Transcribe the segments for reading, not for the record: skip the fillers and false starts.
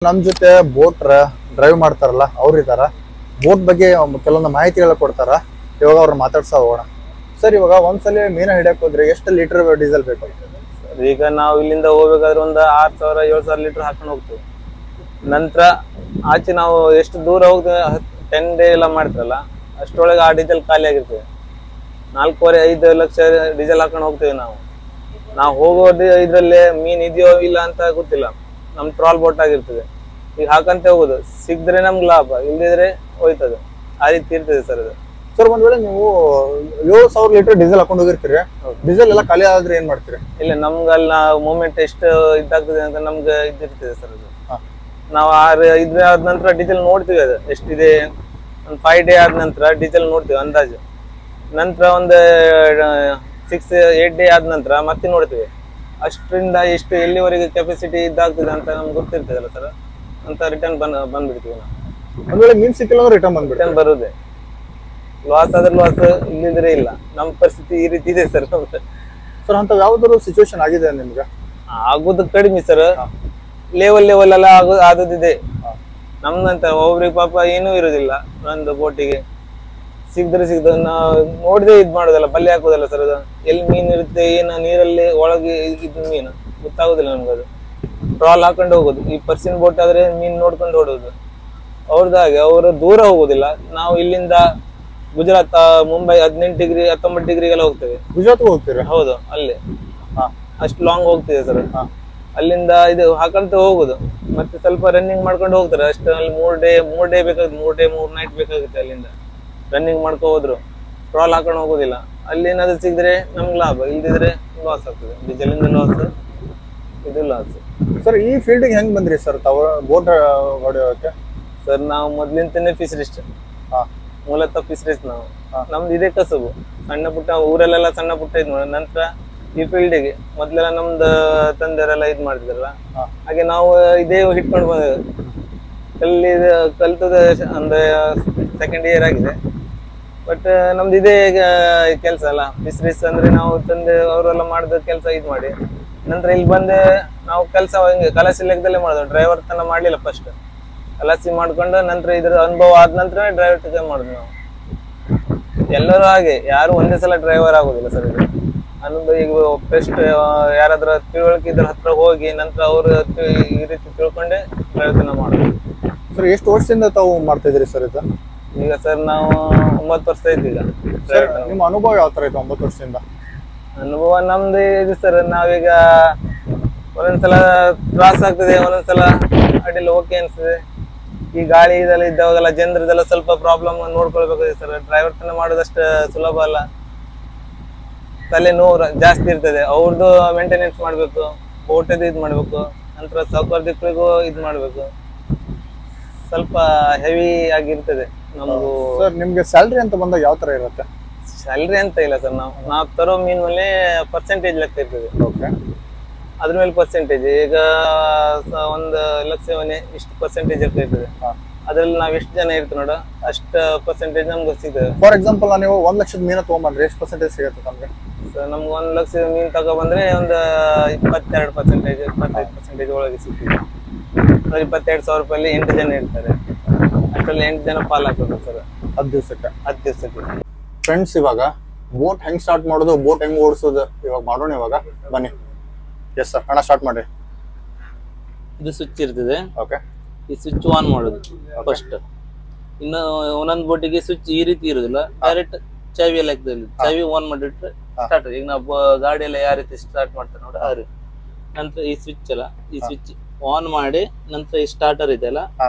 ನಮ್ಮ ಜೊತೆ boat drive ಮಾಡ್ತಾರಲ್ಲ ಅವ್ರು ಇದಾರ. ಬೋಟ್ ಬಗ್ಗೆ ಕೆಲವೊಂದು ಮಾಹಿತಿಗಳ ಕೊಡ್ತಾರ. ಇವಾಗ ಅವ್ರನ್ನ ಮಾತಾಡ್ಸ ಹೋಗೋಣ. ಸರ್, ಇವಾಗ ಒಂದ್ಸಲ ಮೀನ ಹಿಡಿಯಕ್ ಹೋದ್ರೆ ಎಷ್ಟು ಲೀಟರ್ ಡೀಸೆಲ್ ಬೇಕು? ಈಗ ನಾವು ಇಲ್ಲಿಂದ ಹೋಗ್ಬೇಕಾದ್ರೆ ಒಂದು 6000 7000 ಲೀಟರ್ ಹಾಕೊಂಡು ಹೋಗ್ತೀವಿ. ನಂತರ ಆಚೆ ನಾವು ಎಷ್ಟು ದೂರ ಹೋಗ್ತೇವೆ 10 ಡೇ ಎಲ್ಲ ಮಾಡ್ತಾರಲ್ಲ ಅಷ್ಟರೊಳಗೆ ಆ ಡೀಸೆಲ್ ಖಾಲಿ ಆಗಿರ್ತೇವೆ. 4.5 ಲಕ್ಷ ಡೀಸೆಲ್ ಹಾಕೊಂಡು ಹೋಗ್ತೇವೆ ನಾವು ಹೋಗೋದು ಇದ್ರಲ್ಲಿ ಮೀನ್ ಇದೆಯೋ ಇಲ್ಲ ಅಂತ ಗೊತ್ತಿಲ್ಲ. ನಮ್ ಟ್ರಾಲ್ ಬೋಟ್ ಆಗಿರ್ತದೆ. ಈಗ ಹಾಕಂತ ಹೋಗುದು, ಸಿಕ್ಕಿದ್ರೆ ನಮ್ಗೆ ಲಾಭ, ಇಲ್ದಿದ್ರೆ ಹೋಯ್ತದೆ. ಆ ರೀತಿ ಇರ್ತದೆ ಸರ್ ಅದು. ಸರ್, ಒಂದ್ ವೇಳೆ ನೀವು 7000 ಲೀಟರ್ ಡೀಸೆಲ್ ಹಾಕೊಂಡು ಹೋಗಿರ್ತೀರಿ, ಡೀಸೆಲ್ ಎಲ್ಲ ಖಾಲಿ ಆದ್ರೆ ಏನ್ ಮಾಡ್ತೀರಿ? ಇಲ್ಲ, ನಮ್ಗೆ ಅಲ್ಲಿ ಮೂಮೆಂಟ್ ಎಷ್ಟು ಇದಾಗ್ತದೆ ಅಂತ ನಮ್ಗೆ ಇದಿರ್ತದೆ ಸರ್ ಅದು. ನಾವು ಇದ್ರ ಆದ ನಂತರ ಡೀಸೆಲ್ ನೋಡ್ತೀವಿ, ಅದು ಎಷ್ಟಿದೆ. ಒಂದು 5 ಡೇ ಆದ ನಂತರ ಡೀಸೆಲ್ ನೋಡ್ತೀವಿ ಅಂದಾಜು. ನಂತರ ಒಂದು 6-8 ಡೇ ಆದ ನಂತರ ಮತ್ತೆ ನೋಡ್ತೀವಿ ಅಷ್ಟರಿಂದ ಎಷ್ಟು ಎಲ್ಲಿವರೆಗೆ ಕೆಪಾಸಿಟಿ ಇದಾಗ್ತದೆ ಅಂತ ನಮ್ಗೆ ಗೊತ್ತಿರ್ತದಲ್ಲ ಸರ್. ಅಂತ ರಿಟರ್ನ್ ಬಂದ್ಬಿಡ್ತೀವಿ ನಾವು. ಒಂದ್ ವೇಳೆ ಮೀನ್ ಸಿಕ್ಕಿಲ್ಲ ಅಂದ್ರೆ ರಿಟರ್ನ್ ಬರುದೇ. ಲಾಸ್ ಆದ್ರೆ ಲಾಸ್, ಇಲ್ಲಿದ್ರೆ ಇಲ್ಲ. ನಮ್ಮ ಪರಿಸ್ಥಿತಿ ಈ ರೀತಿ ಇದೆ ಸರ್. ಸರ್, ಅಂತ ಯಾವ್ದಾದ್ರು ಸಿಚುವೇಶನ್ ಆಗಿದೆ ನಿಮ್ಗೆ? ಆಗೋದು ಕಡಿಮೆ ಸರ್. ಲೆವೆಲ್ ಎಲ್ಲ ಆಗೋದಿದೆ. ನಮ್ದಂತ ಒಬ್ರಿಗೆ ಪಾಪ ಏನೂ ಇರೋದಿಲ್ಲ. ಒಂದು ಬೋಟಿಗೆ ಸಿಗ್ದ್ರೆ ನಾವು ನೋಡಿದ್ರೆ ಇದ್ ಮಾಡೋದಲ್ಲ, ಬಲೆ ಹಾಕೋದಲ್ಲ ಸರ್. ಅದು ಎಲ್ಲಿ ಮೀನ್ ಇರುತ್ತೆ, ಏನು ನೀರಲ್ಲಿ ಒಳಗೆ ಇದ್ ಮೀನು ಗೊತ್ತಾಗೋದಿಲ್ಲ ನಮ್ಗೆ. ಅದು ಟ್ರಾಲ್ ಹಾಕೊಂಡು ಹೋಗೋದು. ಈ ಪರ್ಸಿನ್ ಬೋಟ್ ಆದ್ರೆ ಮೀನ್ ನೋಡ್ಕೊಂಡು ಹೊಡೋದು. ಅವ್ರದ್ದಾಗೆ ಅವರು ದೂರ ಹೋಗೋದಿಲ್ಲ. ನಾವು ಇಲ್ಲಿಂದ ಗುಜರಾತ್, ಮುಂಬೈ 18 ಡಿಗ್ರಿ 19 ಡಿಗ್ರಿಗೆಲ್ಲ ಹೋಗ್ತೇವೆ. ಗುಜರಾತ್ ಹೋಗ್ತೀರಾ? ಹೌದು, ಅಲ್ಲಿ ಅಷ್ಟು ಲಾಂಗ್ ಹೋಗ್ತಿದೆ ಸರ್. ಅಲ್ಲಿಂದ ಇದು ಹಾಕಂತ ಹೋಗುದು, ಮತ್ತೆ ಸ್ವಲ್ಪ ರನ್ನಿಂಗ್ ಮಾಡ್ಕೊಂಡು ಹೋಗ್ತಾರೆ ಅಷ್ಟು. ಅಲ್ಲಿ 3 ಡೇ ಬೇಕಾಗುತ್ತೆ, 3 ನೈಟ್ ಬೇಕಾಗುತ್ತೆ. ಅಲ್ಲಿಂದ ರನ್ನಿಂಗ್ ಮಾಡ್ಕೊ ಹೋದ್ರು ಟ್ರಾಲ್ ಹಾಕೊಂಡು ಹೋಗೋದಿಲ್ಲ. ಅಲ್ಲಿ ಏನಾದ್ರು ಸಿಗಿದ್ರೆ ನಮ್ಗೆ ಲಾಭ, ಇಲ್ದಿದ್ರೆ ಲಾಸ್ ಆಗ್ತದೆ. ಡೀಸೆಲಿಂದ ಲಾಸ್, ಇದು ಲಾಸ್. ಸರ್, ಈ ಫೀಲ್ಡಿಗೆ ಹೆಂಗ್ ಬಂದ್ರಿ ಸರ್ ತಾವು ಬೋಟ್ ಹೊಡೆಯೋಕೆ? ಸರ್, ನಾವು ಮೊದ್ಲಿಂತಾನೆ ಫಿಶರಿಸ್ಟ್. ಮೂಲತಃ ಫಿಶರಿಸ್ಟ್ ನಾವು. ನಮ್ದು ಇದೇ ಕಸುಬು. ಸಣ್ಣ ಪುಟ್ಟ ಊರಲ್ಲೆಲ್ಲ ಸಣ್ಣ ಪುಟ್ಟ ಇದ್ ಮಾಡಿ ನಂತರ ಈ ಫೀಲ್ಡಿಗೆ ಮೊದ್ಲೆಲ್ಲ ನಮ್ದು ತಂದೆಯವರೆಲ್ಲ ಇದ್ ಮಾಡಿದ್ರಲ್ಲ, ಹಾಗೆ ನಾವು ಇದೇ ಹಿಡ್ಕೊಂಡು ಬಂದ. ಕಲ್ತದ ಅಂದ್ರೆ 2nd ಇಯರ್ ಆಗಿದೆ. ಬಟ್ ನಮ್ದು ಇದೇ ಕೆಲಸ ಅಲ್ಲ, ಫಿಶರೀಸ್ ಅಂದ್ರೆ ನಾವು ತಂದೆ ಅವರೆಲ್ಲ ಮಾಡಿದ ಕೆಲಸ ಇದ್ ಮಾಡಿ ನಂತರ ಇಲ್ಲಿ ಬಂದೆ. ನಾವು ಕೆಲಸ ಹಿಂಗೆ ಕಲಸಿ ಲೆಕ್ಕದಲ್ಲೇ ಮಾಡೋದು. ಡ್ರೈವರ್ ತನ ಮಾಡ್ಲಿಲ್ಲ ಫಸ್ಟ್. ಕಲಸಿ ಮಾಡ್ಕೊಂಡು ನಂತರ ಇದ್ರ ಅನುಭವ ಆದ ನಂತರ ಡ್ರೈವರ್ ತಗ ಮಾಡುದು ನಾವು. ಎಲ್ಲರೂ ಹಾಗೆ, ಯಾರು ಒಂದೇ ಸಲ ಡ್ರೈವರ್ ಆಗೋದಿಲ್ಲ ಸರ್. ಇದು ಅನುಭವ. ಈಗ ಫಸ್ಟ್ ಯಾರಾದ್ರೂ ತಿಳುವಳಿಕೆ ಇದ್ರ ಹತ್ರ ಹೋಗಿ ನಂತರ ಅವ್ರು ಈ ರೀತಿ ತಿಳ್ಕೊಂಡೆ ಡ್ರೈವರ್ ಮಾಡೋದು. ಸರ್, ಎಷ್ಟು ವರ್ಷದಿಂದ ತಾವು ಮಾಡ್ತಾ ಇದ್ರಿ ಸರ್ ಇದು? ಈಗ ಸರ್ ನಾವು 9 ವರ್ಷ ಆಯ್ತು ಈಗ. ನಿಮ್ಮ ಅನುಭವ ಯಾವ ತರ ಇತ್ತು 9 ವರ್ಷದಿಂದ? ಅನುಭವ ನಮ್ದು ಇದು ಸರ್, ನಾವೀಗ ಒಂದೊಂದ್ಸಲ ತ್ರಾಸ ಆಗ್ತದೆ, ಒಂದೊಂದ್ಸಲ ಅಡ್ಡಿಲ್ಲ ಓಕೆ ಅನ್ಸ್ತದೆ. ಈ ಗಾಳಿ ಇದೆಲ್ಲ ಇದ್ದಾವಾಗೆಲ್ಲ ಜನರದೆಲ್ಲ ಸ್ವಲ್ಪ ಪ್ರಾಬ್ಲಮ್ ನೋಡ್ಕೊಳ್ಬೇಕಾಗಿದೆ ಸರ್. ಡ್ರೈವರ್ ತನ ಮಾಡೋದಷ್ಟು ಸುಲಭ ಅಲ್ಲ. ತಲೆ ನೋವು ಜಾಸ್ತಿ ಇರ್ತದೆ. ಅವ್ರದ್ದು ಮೇಂಟೆನೆನ್ಸ್ ಮಾಡ್ಬೇಕು, ಬೋಟದ್ದು ಇದ್ ಮಾಡ್ಬೇಕು, ನಂತರ ಸೌಕರ್ಯಗಳಿಗೂ ಇದ್ ಮಾಡ್ಬೇಕು. ಸ್ವಲ್ಪ ಹೆವಿ ಆಗಿರ್ತದೆ ನಮಗೂ. ಸರ್, ನಿಮ್ಗೆ ಸ್ಯಾಲ್ರಿ ಅಂತ ಬಂದಾಗ ಯಾವ ತರ ಇರುತ್ತೆ? ಸ್ಯಾಲ್ರಿ ಅಂತ ಇಲ್ಲ ಸರ್. ನಾವು ತರೋ ಮೀನ್ ಮೇಲೆ ಪರ್ಸೆಂಟೇಜ್ ಲೆಕ್ಕ ಇರ್ತದೆ. ಅದ್ರ ಮೇಲೆ ಪರ್ಸೆಂಟೇಜ್. ಈಗ 1 ಲಕ್ಷ ಇಷ್ಟು ಪರ್ಸೆಂಟೇಜ್ ಇರ್ತದೆ. ಅದ್ರಲ್ಲಿ ನಾವ್ ಎಷ್ಟು ಜನ ಇರ್ತೀವಿ ನೋಡ, ಅಷ್ಟು ಪರ್ಸೆಂಟೇಜ್ ನಮ್ಗೆ ಸಿಗ್ತದೆ. ಫಾರ್ ಎಕ್ಸಾಂಪಲ್, ನೀವು 1 ಲಕ್ಷದ ಮೀನ ತಗೊಂಡ್ಬಂದ್ರೆ ಎಷ್ಟು ಪರ್ಸೆಂಟೇಜ್ ಸಿಗುತ್ತೆ ನಮ್ಗೆ? ಸರ್, ನಮ್ಗೆ 1 ಲಕ್ಷ ಮೀನ್ ತಗೊಬಂದ್ರೆ ಒಂದು 22%, 25% ಒಳಗೆ ಸಿಗ್ತದೆ. 22,000 ರೂಪಾಯಲ್ಲಿ 8 ಜನ ಇರ್ತಾರೆ. ಅಷ್ಟರಲ್ಲಿ 8 ಜನ ಪಾಲ್ ಹಾಕೋದು ಸರ್ 10 ದಿವಸಕ್ಕೆ. 10 ದಿವಸಕ್ಕೆ. ಫ್ರೆಂಡ್ಸ್, ಇವಾಗ ಬೋಟ್ ಹೆಂಗ್ ಸ್ಟಾರ್ಟ್ ಮಾಡೋದು, ಬೋಟ್ ಹೆಂಗ್ ಓಡಿಸೋದು ಇವಾಗ ಮಾಡೋಣ. ಇವಾಗ ಬನ್ನಿ. ಎಸ್ ಸರ್, ಹಣ ಸ್ಟಾರ್ಟ್ ಮಾಡ್ರಿ. ಇದು ಸ್ವಿಚ್ ಇರ್ತದೆ. ಓಕೆ. ಈ ಸ್ವಿಚ್ ಆನ್ ಮಾಡೋದು ಫಸ್ಟ್. ಇನ್ನು ಒಂದೊಂದು ಬೋಟಿಗೆ ಸ್ವಿಚ್ ಈ ರೀತಿ ಇರುದಿಲ್ಲ, ಡೈರೆಕ್ಟ್ ಚಾವಿ ಎಲ್ಲ ಹಾಕ್ತದೆ. ಚಾವಿ ಆನ್ ಮಾಡಿಟ್ರೆ ಸ್ಟಾರ್ಟ್. ಈಗ ನಾವು ಗಾಡಿ ಎಲ್ಲ ಯಾವ ರೀತಿ ಸ್ಟಾರ್ಟ್ ಮಾಡ್ತಾರೆ ನೋಡಿ ಆ ರೀತಿ. ನಂತರ ಈ ಸ್ವಿಚ್ ಅಲ್ಲ, ಈ ಸ್ವಿಚ್ ಆನ್ ಮಾಡಿ ನಂತರ ಈ ಸ್ಟಾರ್ಟರ್ ಇದೆಲ್ಲ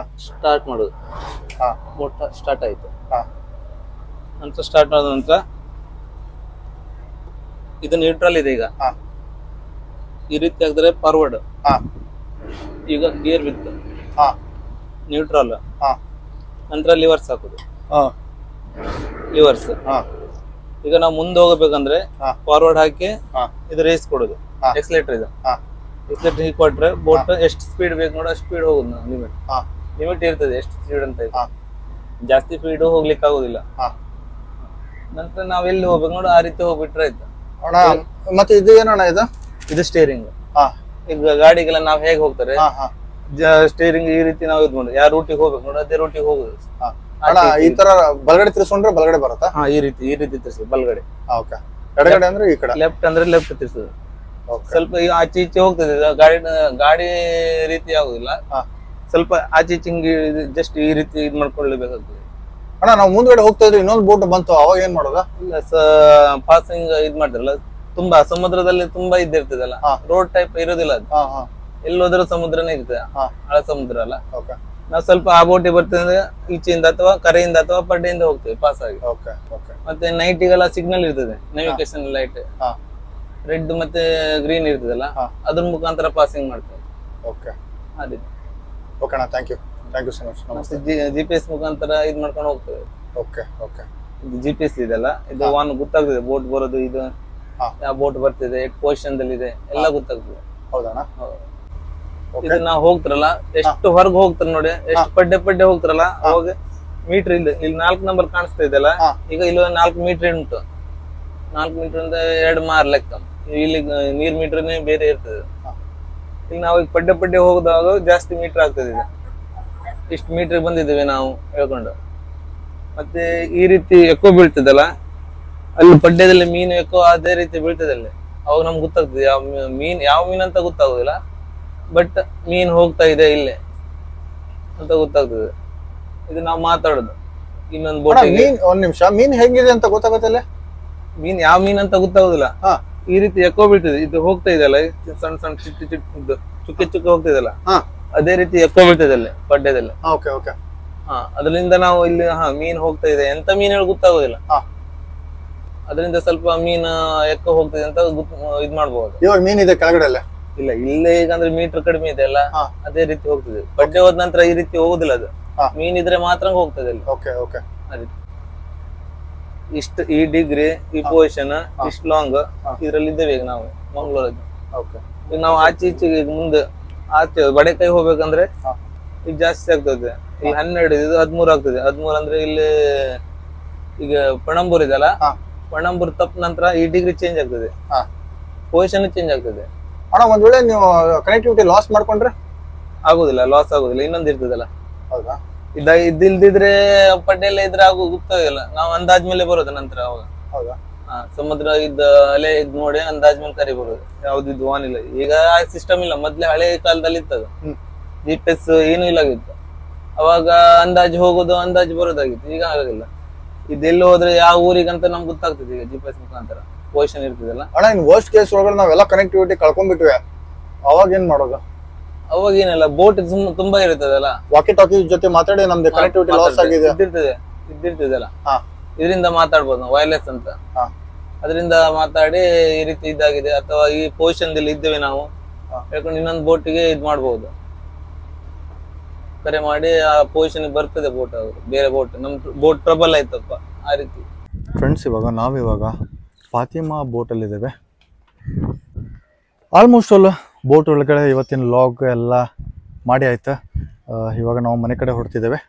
ಸ್ಟಾರ್ಟ್ ಮಾಡೋದು. ಬೋಟ್ ಸ್ಟಾರ್ಟ್ ಆಯ್ತು. ನಂತರ ಸ್ಟಾರ್ಟ್ ಮಾಡಿದ ನಂತರ ಇದು ನ್ಯೂಟ್ರಲ್ ಇದೆ. ಈಗ ಈ ರೀತಿ ಹಾಕಿದ್ರೆ ಫಾರ್ವರ್ಡ್. ಈಗ ಗೇರ್ ಬಿತ್ತು, ನ್ಯೂಟ್ರಲ್. ನಂತರ ಲಿವರ್ಸ್ ಹಾಕುದು. ಲಿವರ್ಸ್. ಈಗ ನಾವು ಮುಂದೆ ಹೋಗಬೇಕಂದ್ರೆ ಫಾರ್ವರ್ಡ್ ಹಾಕಿ ಇದು ರೇಸ್ ಕೊಡುದು. ಎಕ್ಸಲೇಟರ್ ಇದು. ಎಕ್ಸಲೇಟರ್ ಹೀಗೆ ಕೊಟ್ರೆ ಬೋಟ್ ಎಷ್ಟು ಸ್ಪೀಡ್ ಬೇಕು ನೋಡ ಅಷ್ಟು ಸ್ಪೀಡ್ ಹೋಗುದು. ನಾವು ಲಿಮಿಟ್ ಇರ್ತದೆ ಎಷ್ಟು ಸ್ಪೀಡ್ ಅಂತ. ಜಾಸ್ತಿ ಸ್ಪೀಡ್ ಹೋಗ್ಲಿಕ್ಕೆ ಆಗುದಿಲ್ಲ. ನಂತರ ನಾವ್ ಎಲ್ಲಿ ಹೋಗ್ಬೇಕು ನೋಡ ಆ ರೀತಿ ಹೋಗ್ಬಿಟ್ರೆ ಆಯ್ತು. ಮತ್ತೆ ಇದು ಏನಣ್ಣ? ಇದು ಸ್ಟೇರಿಂಗ್. ಈಗ ಗಾಡಿಗೆಲ್ಲ ನಾವ್ ಹೇಗೆ ಹೋಗ್ತಾರೆ ಸ್ಟೇರಿಂಗ್ ಈ ರೀತಿ ನಾವು ಇದು ಮಾಡಿ ಯಾವ ರೂಟಿಗೆ ಹೋಗ್ಬೇಕು ನೋಡಿ ಅದೇ ರೂಟಿಗೆ ಹೋಗುದು. ಅಣ್ಣ ಈ ತರ ಬಲಗಡೆ ತಿರ್ಸ್ಕೊಂಡ್ರೆ ಬಲಗಡೆ ಬರುತ್ತಾ? ಹಾ ಈ ರೀತಿ ತಿರ್ಸುದು ಬಲಗಡೆ. ಓಕೆ. ಎಡಗಡೆ ಅಂದ್ರೆ ಈ ಕಡೆ, ಲೆಫ್ಟ್ ಅಂದ್ರೆ ಲೆಫ್ಟ್ ತಿರ್ಸುದು. ಸ್ವಲ್ಪ ಆಚೆ ಈಚೆ ಹೋಗ್ತದೆ ಗಾಡಿ ರೀತಿ ಆಗುದಿಲ್ಲ, ಸ್ವಲ್ಪ ಆಚೆ ಈಚೆ ಹಿಂಗೆ ಜಸ್ಟ್ ಈ ರೀತಿ ಇದ್ ಮಾಡ್ಕೊಳ್ಳೇಬೇಕಾಗ್ತದೆ. ಅಣ್ಣ ನಾವು ಮುಂದ್ಗಡೆ ಹೋಗ್ತಾ ಇದ್ರೆ ಇನ್ನೊಂದು ಬೋಟ್ ಬಂತು, ಅವಾಗ ಏನ್ ಮಾಡೋದಾ? ಇಲ್ಲ ಪಾಸಿಂಗ್ ಇದ್ ಮಾಡ್ತಾರಲ್ಲ, ತುಂಬಾ ಸಮುದ್ರದಲ್ಲಿ ತುಂಬಾ ಇದ್ದಿರ್ತದಲ್ಲ, ರೋಡ್ ಟೈಪ್ ಇರೋದಿಲ್ಲ ಅದು. ಎಲ್ಲೋದ್ರೂ ಸಮುದ್ರನೇ ಇರ್ತದೆ, ಆಳ ಸಮುದ್ರ ಅಲ್ಲ. ನಾವು ಸ್ವಲ್ಪ ಆ ಬೋಟಿಗೆ ಬರ್ತೇವೆ ಅಂದ್ರೆ ಈಚೆಯಿಂದ ಅಥವಾ ಕರೆಯಿಂದ ಅಥವಾ ಪಡ್ಡೆಯಿಂದ ಹೋಗ್ತೇವೆ ಪಾಸ್ ಆಗಿ. ಮತ್ತೆ ನೈಟಿಗೆಲ್ಲ ಸಿಗ್ನಲ್ ಇರ್ತದೆ, ನ್ಯಾವಿಗೇಷನ್ ಲೈಟ್ ರೆಡ್ ಮತ್ತೆ ಗ್ರೀನ್ ಇರ್ತದಲ್ಲ, ಅದ್ರ ಮುಖಾಂತರ ಪಾಸಿಂಗ್ ಮಾಡ್ತೇವೆ. ಅದೇ. GPS ಮುಖಾಂತರ ಇದ್ ಮಾಡ್ಕೊಂಡು ಹೋಗ್ತೇವೆ. GPS ಇದೆಲ್ಲ ಇದು ವಾನ್ ಗೊತ್ತಾಗ್ತದೆ, ಬೋಟ್ ಬರೋದು ಇದು ಯಾವ ಬೋಟ್ ಬರ್ತಿದೆ, ಪೊಸಿಷನ್ ದಲ್ಲಿ ಇದೆ ಎಲ್ಲ ಗೊತ್ತಾಗ್ತದೆ. ಇದು ನಾವು ಹೋಗ್ತಾರಲ್ಲ, ಎಷ್ಟು ಹೊರಗೆ ಹೋಗ್ತಾರ ನೋಡಿ, ಎಷ್ಟು ಪಡ್ಡೆ ಹೋಗ್ತಾರಲ್ಲ, ಅವಾಗ ಮೀಟರ್ ಇಲ್ಲಿ 4 ನಂಬರ್ ಕಾಣಿಸ್ತಾ ಇದೆಲ್ಲ, ಈಗ ಇಲ್ಲಿ 4 ಮೀಟರ್ ಉಂಟು. 4 ಮೀಟರ್ ಅಂದ್ರೆ 2 ಮಾರ್ ಲೆಕ್ಕ. ಇಲ್ಲಿ ನೀರ್ ಮೀಟರ್ನೇ ಬೇರೆ ಇರ್ತದೆ. ಇಲ್ಲಿ ನಾವು ಪಡ್ಡೆ ಹೋಗದಾಗ ಜಾಸ್ತಿ ಮೀಟರ್ ಆಗ್ತದೆ. ಈಗ ಇಷ್ಟು ಮೀಟರ್ ಬಂದಿದ್ದೇವೆ ನಾವು ಹೇಳ್ಕೊಂಡು. ಮತ್ತೆ ಈ ರೀತಿ ಎಕ್ಕೋ ಬೀಳ್ತದಲ್ಲ, ಅಲ್ಲಿ ಪಡ್ಯದಲ್ಲಿ ಮೀನು ಎಕ್ಕೋ ಅದೇ ರೀತಿ ಬೀಳ್ತದೆ ಅಲ್ಲಿ. ಅವಾಗ ನಮ್ಗೆ ಗೊತ್ತಾಗ್ತದೆ ಯಾವ ಮೀನ್ ಅಂತ ಗೊತ್ತಾಗುದಿಲ್ಲ, ಬಟ್ ಮೀನ್ ಹೋಗ್ತಾ ಇದೆ ಇಲ್ಲೇ ಅಂತ ಗೊತ್ತಾಗ್ತದೆ. ಇದು ನಾವು ಮಾತಾಡೋದು ಇನ್ನೊಂದು ಬೋಟ್. ಒಂದ್ ನಿಮಿಷ, ಮೀನ್ ಹೆಂಗಿದೆ ಅಂತ ಗೊತ್ತಾಗತ್ತಲ್ಲ? ಮೀನ್ ಯಾವ ಮೀನ್ ಅಂತ ಗೊತ್ತಾಗುದಿಲ್ಲ. ಈ ರೀತಿ ಎಕ್ಕೋ ಬೀಳ್ತದೆ, ಇದು ಹೋಗ್ತಾ ಇದೆಯಲ್ಲ ಸಣ್ಣ ಸಣ್ಣ ಚುಕ್ಕೆ ಹೋಗ್ತಿದಲ್ಲ, ಅದೇ ರೀತಿ ಎಕ್ಕೋ ಬೀಳ್ತದೆ ಅಲ್ಲಿ ಪಡ್ಯದಲ್ಲಿ. ಅದರಿಂದ ನಾವು ಇಲ್ಲಿ ಮೀನ್ ಹೋಗ್ತಾ ಇದೆ ಎಂತ ಮೀನ್ ಹೇಳಿ ಗೊತ್ತಾಗೋದಿಲ್ಲ. ಅದರಿಂದ ಸ್ವಲ್ಪ ಮೀನ್ ಎಕ್ಕೋ ಹೋಗ್ತದೆ ಅಂತ ಇದ್ ಮಾಡ್ಬೋದು. ಇವಾಗ ಮೀನ್ ಇದೆ ಕೆಳಗಡೆ ಇಲ್ಲ, ಇಲ್ಲೇ ಈಗ ಅಂದ್ರೆ ಮೀಟರ್ ಕಡಿಮೆ ಇದೆ ಅಲ್ಲ, ಅದೇ ರೀತಿ ಹೋಗ್ತದೆ. ಪಡ್ಡೆ ಹೋದ ನಂತರ ಈ ರೀತಿ ಹೋಗುದಿಲ್ಲ ಅದು, ಮೀನ್ ಇದ್ರೆ ಮಾತ್ರ ಹೋಗ್ತದೆ ಅಲ್ಲಿ. ಅದೇ ಇಷ್ಟು ಈ ಡಿಗ್ರಿ ಈ ಪೊಸಿಷನ್ ಇಷ್ಟು ಲಾಂಗ್ ಇದ್ರಲ್ಲಿ ಇದ್ದೇವೆ ಈಗ ನಾವು ಮಂಗಳೂರಲ್ಲಿ. ಈಗ ನಾವು ಆಚೆ ಈಚೆಗೆ ಈಗ ಮುಂದೆ ಆಚೆ ಬಡೆಕೈ ಹೋಗ್ಬೇಕಂದ್ರೆ ಈಗ ಜಾಸ್ತಿ ಆಗ್ತದೆ. ಈಗ 12 ಇದು 13 ಆಗ್ತದೆ. 13 ಅಂದ್ರೆ ಇಲ್ಲಿ ಈಗ ಪಣಂಬೂರ್ ಇದೆಲ್ಲ, ಪಣಂಬೂರ್ ತಪ್ಪ ನಂತರ ಈ ಡಿಗ್ರಿ ಚೇಂಜ್ ಆಗ್ತದೆ, ಪೊಸಿಷನ್ ಚೇಂಜ್ ಆಗ್ತದೆ. ಅಣ್ಣ ಒಂದ್ ವೇಳೆ ನೀವು ಕನೆಕ್ಟಿವಿಟಿ ಲಾಸ್ ಮಾಡ್ಕೊಂಡ್ರೆ? ಆಗುದಿಲ್ಲ, ಲಾಸ್ ಆಗುದಿಲ್ಲ. ಇನ್ನೊಂದು ಇರ್ತದಲ್ಲ, ಇದಿಲ್ದಿದ್ರೆ ಪಡ್ಡೆಲ್ಲ ಇದ್ರೆ ಗೊತ್ತಾಗಿಲ್ಲ. ನಾವು ಅಂದಾಜ್ಮೇಲೆ ಬರೋದು ನಂತರ ಅವಾಗ. ಸಮುದ್ರ ಇದ್ದ ಅಲೆ ಇದ್ ನೋಡಿ ಅಂದಾಜ್ಮೇಲೆ ಕರಿ ಬರೋದು. ಯಾವ್ದು ವಾನ್ ಇಲ್ಲ ಈಗ, ಸಿಸ್ಟಮ್ ಇಲ್ಲ. ಮೊದ್ಲೇ ಹಳೆ ಕಾಲದಲ್ಲಿ ಇತ್ತದು, GPS ಏನು ಇಲ್ಲ ಆಗಿತ್ತು. ಅವಾಗ ಅಂದಾಜು ಹೋಗೋದು ಅಂದಾಜು ಬರೋದಾಗಿತ್ತು. ಈಗ ಆಗಿಲ್ಲ. ಇದೆಲ್ಲ ಹೋದ್ರೆ ಯಾವ ಊರಿಗಂತ ನಮ್ಗೆ ಗೊತ್ತಾಗ್ತದೆ ಈಗ GPS ಮುಖಾಂತರ ಪೊಸಿಷನ್ ಇರ್ತದಲ್ಲ. ಅಣ್ಣ ಇನ್ ವರ್ಸ್ಟ್ ಕೇಸ್ ಒಳಗಡೆ ನಾವೆಲ್ಲ ಕನೆಕ್ಟಿವಿಟಿ ಕಳ್ಕೊಂಡ್ಬಿಟ್ವಿ, ಅವಾಗ ಏನ್ ಮಾಡೋದು? ಅವಾಗ ಏನಿಲ್ಲ, ಬೋಟ್ ತುಂಬಾ ಇರ್ತದಲ್ಲ, ವಾಕಿ ಟಾಕಿ ಜೊತೆ ಮಾತಾಡಿ ನಮ್ದು ಕನೆಕ್ಟಿವಿಟಿ ಲಾಸ್ ಆಗಿದೆ ಇದ್ದಿರ್ತದಲ್ಲ, ಇದರಿಂದ ಮಾತಾಡ್ಬೋದು ನಾವು, ವೈರ್ಲೆಸ್ ಅಂತ. ಅದರಿಂದ ಮಾತಾಡಿ ಈ ರೀತಿ ಇದಾಗಿದೆ ಅಥವಾ ಈ ಪೊಸಿಷನ್ ದಲ್ಲಿ ಇದ್ದೇವೆ ನಾವು ಹೇಳ್ಕೊಂಡು ಇನ್ನೊಂದು ಬೋಟಿಗೆ ಇದ್ ಮಾಡ್ಬೋದು, ಕರೆ ಮಾಡಿ ಆ ಪೊಸಿಷನ್ ಬರ್ತದೆ ಬೋಟ್. ಅವರು ಬೇರೆ ಬೋಟ್, ನಮ್ ಬೋಟ್ ಟ್ರಬಲ್ ಆಯ್ತಪ್ಪ ಆ ರೀತಿ. ಫ್ರೆಂಡ್ಸ್, ನಾವಿವಾಗ ಫಾತಿಮಾ ಬೋಟಲ್ಲಿ ಇದ್ದೇವೆ. ಆಲ್ಮೋಸ್ಟ್ ಆಲ್ ಬೋಟ್ ಒಳಗಡೆ ಇವತ್ತಿನ ಲಾಗ್ ಎಲ್ಲ ಮಾಡಿ ಆಯ್ತಾ. ಇವಾಗ ನಾವು ಮನೆ ಕಡೆ ಹೊರಡ್ತಿದ್ದೇವೆ.